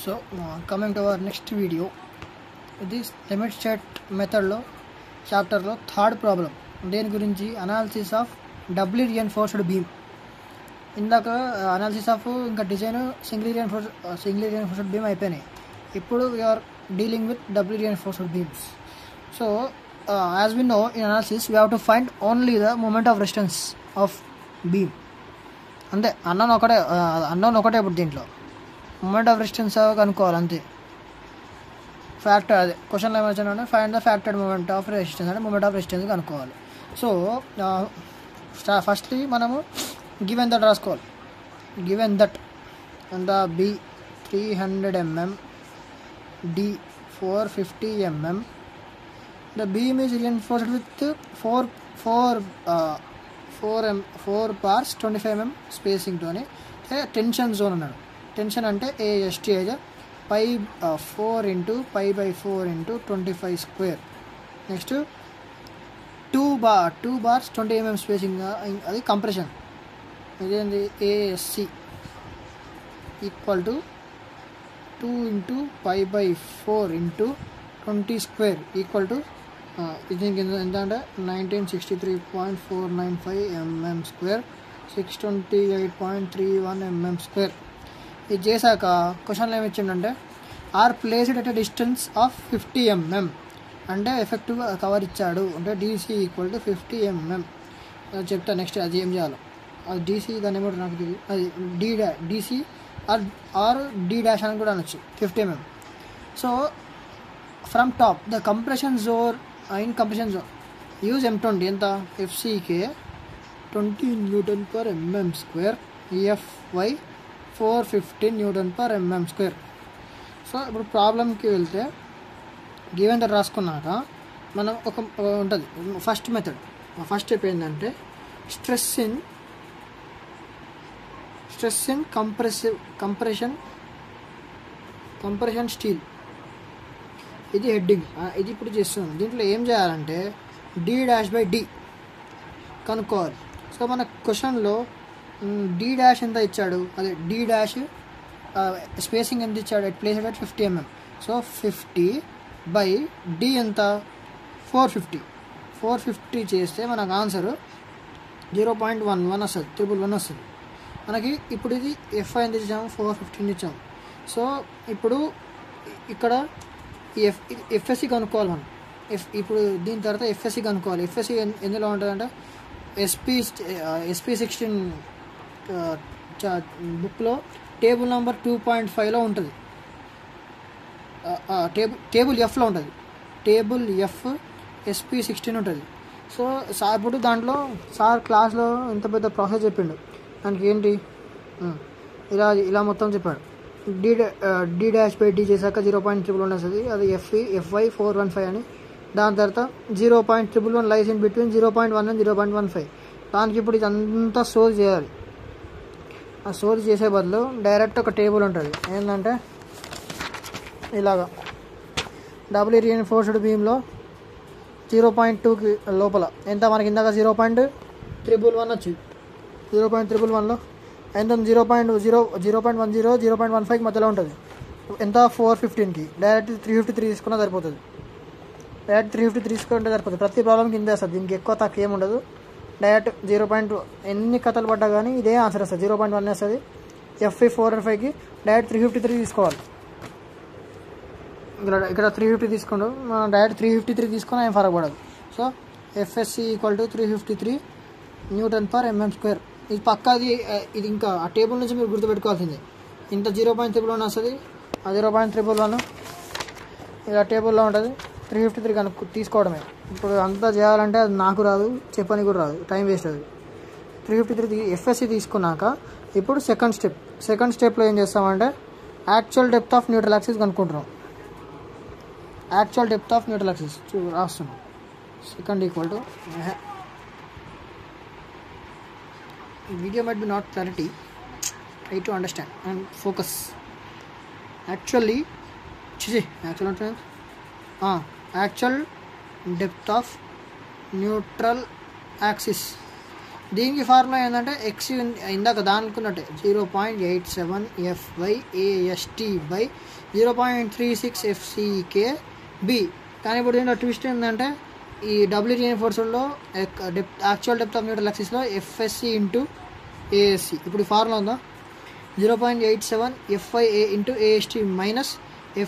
So coming to our next video, this limit set method lo chapter lo third problem దేని గురించి analysis of doubly reinforced beam. ఇందాక analysis of ఇంకా design single reinforced beam అయిపోయినాయి. ఇప్పుడు we are dealing with doubly reinforced beams. So as we know in analysis we have to find only the moment of resistance of beam. అంతే, unknown ఒకటే ఇప్పుడు దీంట్లో moment of resistance కనుక్కోవాలి అంతే. Factor అదే క్వశ్చన్లో ఏమొచ్చానంటే find the factored moment of resistance అంటే మూమెంట్ ఆఫ్ రెసిస్టెన్స్ కనుక్కోవాలి. సో ఫస్ట్లీ మనము గివెన్ దట్ రాసుకోవాలి. Given that the b 300 mm, D 450 mm, the beam is reinforced with 4 bars 25 mm spacing తోని టెన్షన్ జోన్ అన్నాడు. Tension అంటే AST అయితే pi 4 into pi by 4 into 25 square. Next 2 bars 20 mm spacing అది compression. ఇదేంది ASC equal to 2 into pi by 4 into 20 square equal to ఇది ఎంత అంటే 1963.495 mm square 628.31 mm square. ఇది చేశాక క్వశ్చన్లో ఏమి ఇచ్చిండంటే are placed at a distance of 50 mm అంటే ఎఫెక్టివ్ కవర్ ఇచ్చాడు. అంటే DC ఈక్వల్ టు 50 mm చెప్తా. నెక్స్ట్ అది ఏం చేయాలో అది DC దాన్ని ఏమంటారు నాకు తెలియదు. అది DC ఆర్ D డాష్ అని కూడా అనొచ్చు 50 mm. So from top the compression zone in compression zone use M20 ఎంత FCK 20 Nm/mm square FY 415 Nm/mm square. So ఇప్పుడు ప్రాబ్లంకి వెళ్తే గివెన్ దట్ రాసుకున్నాక మనం ఒక ఉంటుంది ఫస్ట్ మెథడ్. ఫస్ట్ స్టెప్ ఏంటంటే స్ట్రెస్ ఇన్ కంప్రెషన్ స్టీల్. ఇది హెడ్డింగ్. ఇది ఇప్పుడు చేస్తున్నాం. దీంట్లో ఏం చేయాలంటే D'/D కనుక్కోవాలి. సో మన క్వశ్చన్లో D' ఎంత ఇచ్చాడు, అదే D' స్పేసింగ్ ఎంత ఇచ్చాడు, at place at 50 mm. So 50 by D ఎంత 450 చేస్తే మనకు ఆన్సర్ 0.11 వస్తుంది, 111 వస్తుంది మనకి. ఇప్పుడు ఇది FI ఎంత ఇచ్చాము 415 ఇచ్చాము. సో ఇప్పుడు ఇక్కడ FSC కనుక్కోవాలి మనం. ఇప్పుడు దీని తర్వాత FSC కనుక్కోవాలి. FSC ఎందులో ఉంటుందంటే SP16 బుక్లో టేబుల్ నెంబర్ 2.5లో ఉంటుంది. టేబుల్ Fలో ఉంటుంది. టేబుల్ F SP16 ఉంటుంది. సో సార్ ఇప్పుడు దాంట్లో సార్ క్లాస్లో ఇంత పెద్ద ప్రాసెస్ చెప్పిండు. దానికి ఏంటి ఇలా మొత్తం చెప్పాడు. D'/D చేశాక 0.111 వస్తుంది. అది FY 415 అని. దాని తర్వాత 0.111 లైస్ ఇన్ బిట్వీన్ 0.1 and 0.15. దానికి ఇప్పుడు ఇదంతా స్టోర్ చేయాలి. ఆ స్టోర్ చేసే బదులు డైరెక్ట్ ఒక టేబుల్ ఉంటుంది. ఏంటంటే ఇలాగా డబ్లీ రీఎన్ఫోర్స్డ్ బీమ్లో 0.2కి లోపల ఎంత మనకి ఇందాక 0.111 వచ్చింది. 0.111లో ఎంత 0.10 0.15కి మధ్యలో ఉంటుంది. ఎంత 415కి డైరెక్ట్ 353 తీసుకున్నా సరిపోతుంది. డైరెక్ట్ 353 తీసుకుంటే సరిపోతుంది. ప్రతి ప్రాబ్లంకి ఇంతే వస్తుంది. దీనికి ఎక్కువ తక్కువ ఏమి ఉండదు. డైరెక్ట్ 0. ఎన్ని కథలు పడ్డా కానీ ఇదే ఆన్సర్ వస్తుంది. 0.1 వస్తుంది. FI 405కి డైరెక్ట్ 353 తీసుకోవాలి. ఇక్కడ 350 తీసుకుంటాం. మనం డైరెక్ట్ 353 తీసుకున్నా ఏం ఫరక్ పడదు. So FSC equal to 353 Nm/mm square. ఇది పక్కాది. ఇది ఇంకా ఆ టేబుల్ నుంచి మీరు గుర్తుపెట్టుకోవాల్సిందే. ఇంత 0.111 వస్తుంది. ఆ 0.111 ఇక టేబుల్లో ఉంటుంది. 353 కనుక తీసుకోవడమే. ఇప్పుడు అంతా చేయాలంటే అది నాకు రాదు, చెప్పని కూడా రాదు, టైం వేస్ట్ అది. 353 FSC తీసుకున్నాక ఇప్పుడు సెకండ్ స్టెప్లో ఏం చేస్తామంటే actual depth of neutral axis కనుక్కుంటున్నాం. Actual depth of neutral axis రాస్తున్నాం. Second equal to video might be not clarity, try to understand and focus. Actual depth of neutral axis. దీనికి formula ఏంటంటే ఎక్స్యూ ఇందాక దానుకున్నట్టే 0.87 F/AST/0.36 FCKB. కానీ ఇప్పుడు దీంట్లో twist ఏంటంటే ఈ డబ్ల్యూ రీఎన్ఫోర్స్డ్లో యాక్చువల్ డెప్త్ ఆఫ్ న్యూట్రల్ యాక్సిస్లో FSC ఇంటూ ASC. ఇప్పుడు ఫార్ములా ఉందా 0.87 F/A into AST minus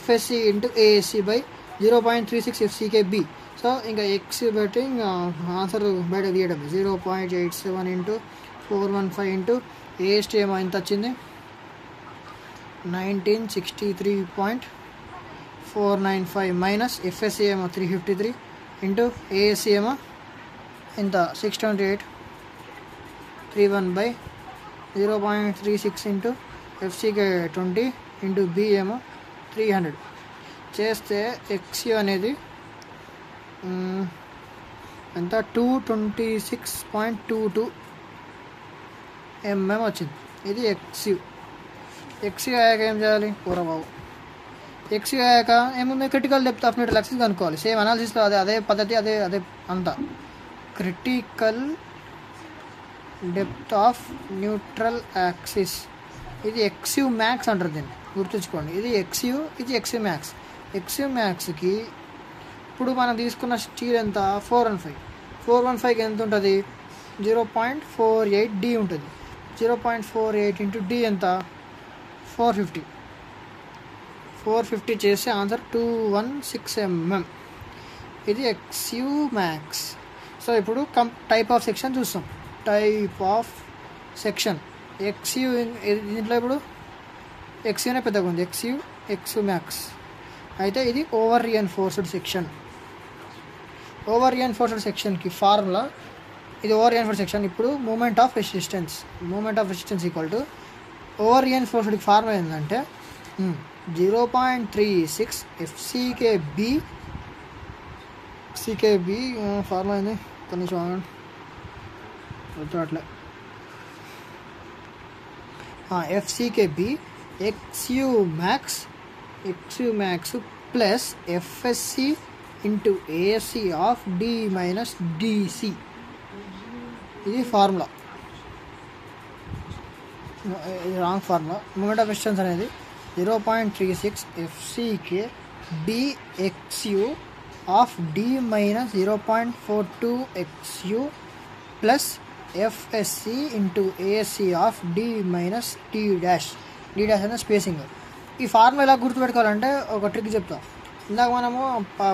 FSC into ASC by 0.36 FCKB. So ఇంకా ఎక్స్ బట్టి ఇంకా ఆన్సర్ బయట తీయడం 0.87 ఇంటూ 415 ఇంటూ AST ఏమో ఎంత వచ్చింది 1963.495 మైనస్ FSC ఏమో 353 ఇంటూ ASC ఏమో ఎంత 628.31 by 0.36 into FCK 20 into B ఏమో 300 చేస్తే XU అనేది ఎంత 226.22 mm వచ్చింది. ఇది XU అయ్యాక ఏం చేయాలి పూరబాబు XU అయ్యాక ఏముంది critical depth of neutral axis కనుక్కోవాలి. సేమ్ అనాలిసిస్లో అదే పద్ధతి అదే అంతా critical depth of neutral axis. ఇది XU మ్యాక్స్ అంటారు దీన్ని గుర్తుంచుకోండి. ఇది XU ఇది XU మ్యాక్స్. XU మ్యాక్స్కి ఇప్పుడు మనం తీసుకున్న స్టీల్ ఎంత 415కి ఎంత ఉంటుంది 0.48 D ఉంటుంది. 0.48 ఇంటూ D ఎంత 450 చేస్తే ఆన్సర్ 216 mm. ఇది XU మ్యాక్స్. సో ఇప్పుడు టైప్ ఆఫ్ సెక్షన్ చూస్తాం. టైప్ ఆఫ్ సెక్షన్ XU దీంట్లో ఇప్పుడు XUనే పెద్దగా ఉంది XU మ్యాక్స్. అయితే ఇది over reinforced section. Over reinforced సెక్షన్కి ఫార్ములా ఇది ఓవర్ రీఎన్ఫోర్స్డ్ సెక్షన్. ఇప్పుడు moment of resistance equal to over రీఎన్ఫోర్స్డ్కి ఫార్ములా ఏంటంటే 0.36 FCKB ఫార్ములా ఏంది కొంచెం అట్లా FCKB XU max plus FSC into ASC of D minus DC. ఇది ఫార్ములా. ఇది wrong formula. Moment of resistance అనేది 0.36 FCKB XU of D minus 0.42 XU plus FSC into ASC of D minus D dash అనే spacing. ఈ formula ఎలా గుర్తుపెట్టుకోవాలంటే ఒక trick చెప్తాం. ఇందాక మనము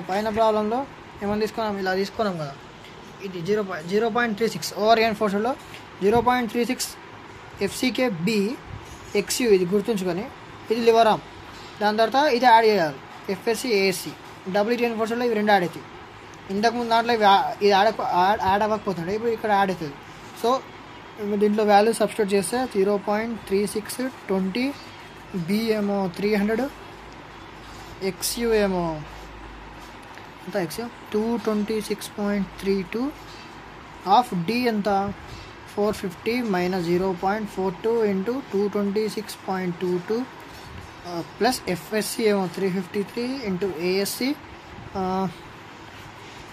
పైన ప్రాబ్లంలో ఏమైనా ఇలా తీసుకున్నాం కదా. ఇది 0.36 ఓవర్ రీఎన్ఫోర్స్డ్లో 0.36 FCKB XU ఇది గుర్తుంచుకొని ఇది లివర్ ఆర్మ్. దాని తర్వాత ఇది యాడ్ చేయాలి FSC ASC. డబ్ల్యూ రీఎన్ఫోర్స్డ్లో ఇవి రెండు యాడ్ అవుతాయి. ఇంతకుముందు దాంట్లో ఇది యాడ్ అవ్వకపోతుండే ఇప్పుడు ఇక్కడ యాడ్ అవుతుంది. సో దీంట్లో వాల్యూ సబ్స్టిట్యూట్ చేస్తే 0.36 20 B ఏమో 300 XU ఏమో ఎంత XU 226.32 ఆఫ్ D ఎంత 450 మైనస్ 0.42 ఇంటూ 226.22 ప్లస్ FSC ఏమో 353 into ASC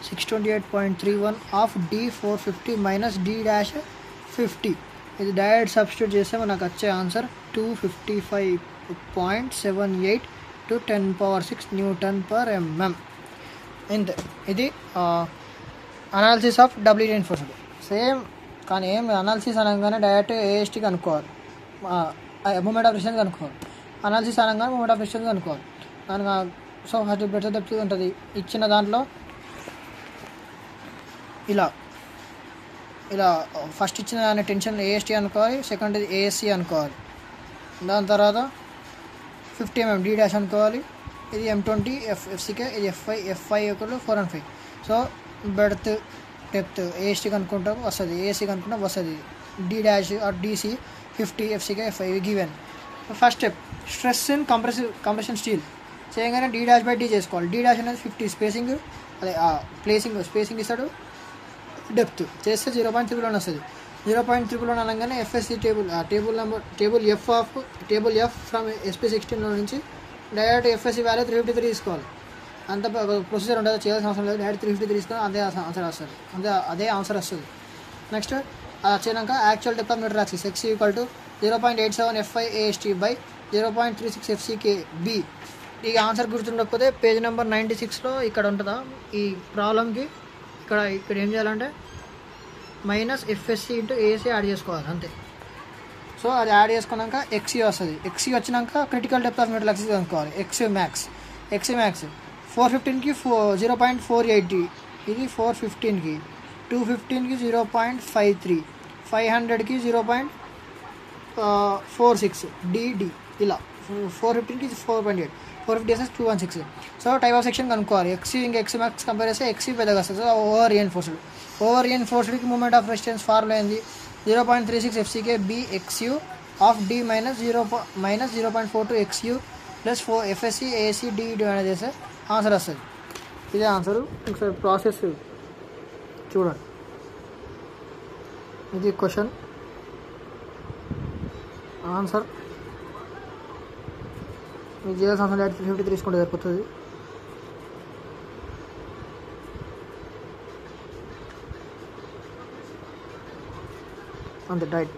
628.31 of D 450 minus D dash 50. ఇది డైరెక్ట్ సబ్స్టిట్యూట్ చేస్తే మనకు వచ్చే ఆన్సర్ 255.78 టు 10⁶ Nm. ఇంతే. ఇది analysis of W reinforced. Same కానీ ఏం అనాలిసిస్ అనగానే డైరెక్ట్ AST కనుక్కోవాలి. మూమెంట్ ఆఫ్ రెసిస్టెన్స్ కనుక్కోవాలి. అనాలిసిస్ అనగానే మూమెంట్ ఆఫ్ రెసిస్టెన్స్ కనుక్కోవాలి. దానికి సో ఫస్ట్ బెటర్ డెప్త్ ఉంటుంది ఇచ్చిన దాంట్లో. ఇలా ఫస్ట్ ఇచ్చిన దాని టెన్షన్ AST అనుకోవాలి. సెకండ్ ఇది ASC అనుకోవాలి. దాని తర్వాత 50 mm D డాష్ అనుకోవాలి. ఇది M20 FCK ఇది FI 415. So breadth depth AST కనుక్కుంటాం వస్తుంది. ASC కనుక్కుంటాం వస్తుంది. D dash or DC 50 FCK FI given. First step stress in compression steel చేయగానే D డాష్ బై D చేసుకోవాలి. D డాష్ అనేది 50 స్పేసింగ్ అదే స్పేసింగ్ ఇస్తాడు. డెప్త్ చేస్తే 0.31 వస్తుంది. 0.31 అనగానే FSC table F from SP16 నుంచి డైరెక్ట్ FSC వాల్యూ 353 తీసుకోవాలి. అంత ప్రొసీజర్ ఉంటుంది, చేయాల్సిన అవసరం లేదు. డైరెక్ట్ 353 తీసుకొని అదే ఆన్సర్ వస్తుంది. నెక్స్ట్ అది వచ్చినాక actual depth of neutral axis x equal to 0.87 FI AST by 0.36 FCK B. ఈ ఆన్సర్ గుర్తుండకపోతే పేజ్ నెంబర్ 96లో ఇక్కడ ఉంటుందా ఈ ప్రాబ్లంకి. ఇక్కడ ఏం చేయాలంటే minus FSC into ASC add చేసుకోవాలి అంతే. సో అది యాడ్ చేసుకున్నాక XC వస్తుంది. XC వచ్చినాక critical depth of neutral axis కనుక్కోవాలి. XC మ్యాక్స్ 415కి 0.480, ఇది 415కి, 215కి 0.53, 500కి 0.46 DD ఇలా 415కి 4.8, 450 వేస్తే 216. సో టైప్ ఆఫ్ సెక్షన్ కనుక్కోవాలి. XC ఇంకా XC మ్యాక్స్ కంపేర్ చేస్తే XC పెద్దగా వస్తుంది. సో ఓవర్ రీఎన్ఫోర్స్డ్కి మూమెంట్ ఆఫ్ రెసిస్టెన్స్ ఫార్ములా ఏంది 0.36 FCK B XU of D minus 0.42 XU plus 4 FSC ASC D divide చేస్తే ఆన్సర్ వస్తుంది. ఇదే ఆన్సరు. ఒకసారి ప్రాసెస్ చూడండి. ఇది క్వశ్చన్ ఆన్సర్. మీకు చేయాల్సిన ఆన్సర్ 350 తీసుకుంటే సరిపోతుంది. అంతే డైట్.